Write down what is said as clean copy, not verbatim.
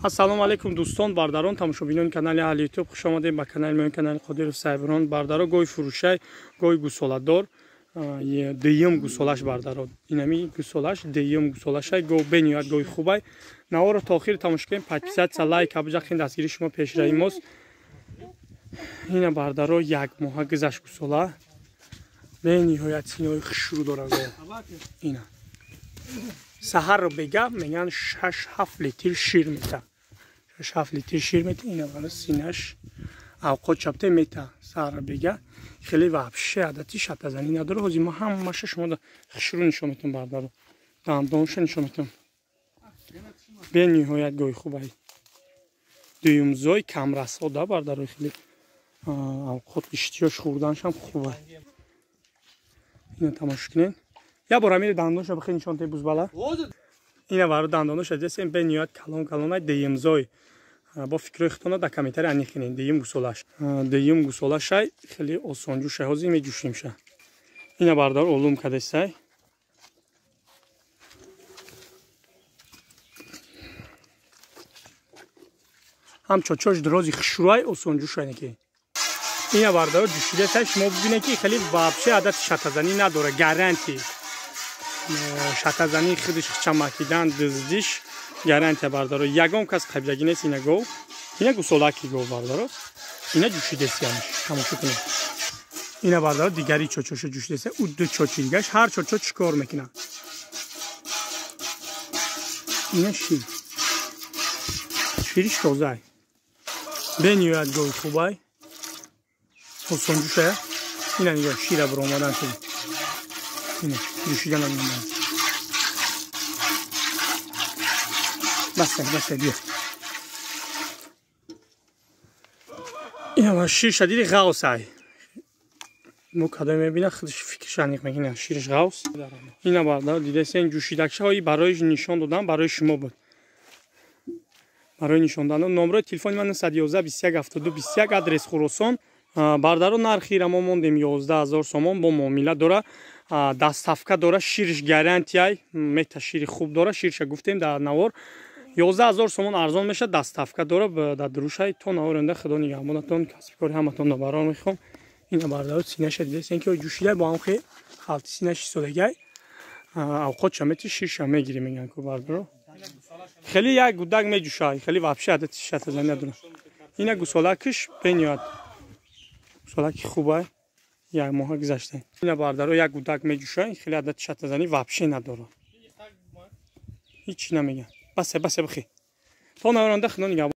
Ассалому алайкум дӯстон, бардарон, тамошобинони канали Аҳли Ютуб, хуш омадед ба канали мои, канали Қодиров Сайбирон. Бардаро гоҳи фурӯшай, гоҳи гӯсоладор, дуюм гӯсолаш бардаро. Инами гӯсолаш, дуюм гӯсолашай, гоҳ бениҳоят гоҳи хубай. Наворо та охир тамошо кунед, подписатсия, лайк, абҷақин дастгири шумо пешраи мост. Ина бардаро як моҳа гузашт гӯсола. Бениҳоят синои хушрӯ дора гоҳ. Ина. Саҳарро бега меган 6-7 литр шир мета. 6-7 литр шир мета. Ина бара синаш авқот чапте мета. Саҳарро бега хеле вообще адати шатазанӣ надоре. Ҳозир мо ҳамаша шумо хушрӯ нишон метавон бардаро. Дандонша нишон метавон. Бениҳоят гоҳи хубай. Дуюмзой камрасода бардаро хеле авқот иштиёш хӯрданшам хубай. Ина тамошо кунед. Я бора мире дандонша бихе нишон те бузбала. Ина баро дандонша десем бениҳоят калон-калонай дуюмзой. Бо фикрои хитона да комментари анихинен дуюм гӯсолаш. Дуюм гӯсолашай хеле осонҷушай. Ҳозир меҷӯшимша. Ина бардаро олум кадесай. ҳам чочош дрози хушрӯай осонҷушай неки. Ина бардаро ҷӯшидасай. Шумо бибинед ки хеле вообще адати шатазанӣ надора. Гарантӣ. Шатазанӣ худиш чамакидан диздиш гарантия бардаро. Ягон кас қаблаги нест ина гоҳ. Ина гӯсолаки гоҳ бардаро. Ина ҷӯшидасиямш. Тамошо кунед. Ина бардаро дигари чочоша ҷӯшидасай. У ду чочи дигаш ҳар чочо чикор мекунад. Ина шир. Шириш тозай. Бениҳоят гоҳи хубай. Осонҷушая. Ина нигоҳ шира биромадан шуд. Ина ҷӯшидан намояд. Баста бия. Ина ва шир шадиди ғавсай. Мо кадой мебинад худш фикрш аниқ мекунад. Шириш ғавс. Ина бардаро дидасен ҷӯшидакшаҳои барои нишон додан барои шумо буд. Барои нишон додан номерои телефони ман 011 21 72 21 адрес Хӯросон. Бардаро нархи рамо мондем 11000 сомон бо муомила дора. Дастафка дора. Шириш гарантияй мета шири хуб дора. Ширша гуфтем дар навор 11000 сомон арзон меша. Дастафка дора дар друшай то наворанда худо нигаҳбонатон касби кори ҳаматон барор мехом. Ина бардаро синаша дидасен ки ҷӯшидай бо ҳам хе халти синаши содагай авқот шамети ширша мегири меган ку бардаро. Хеле як гудак меҷӯшай. Хеле вообще адати шатазанӣ надора. Ина гӯсолакиш бениҳоят гӯсолаки хубай. Як моҳа гузашта. Ина бардаро як гудак меҷӯшай. Хеле адати шатазанӣ вообще надора. Ҳеҷ чӣ намеган. Басе бихе. То наворанда худо нигаҳбон.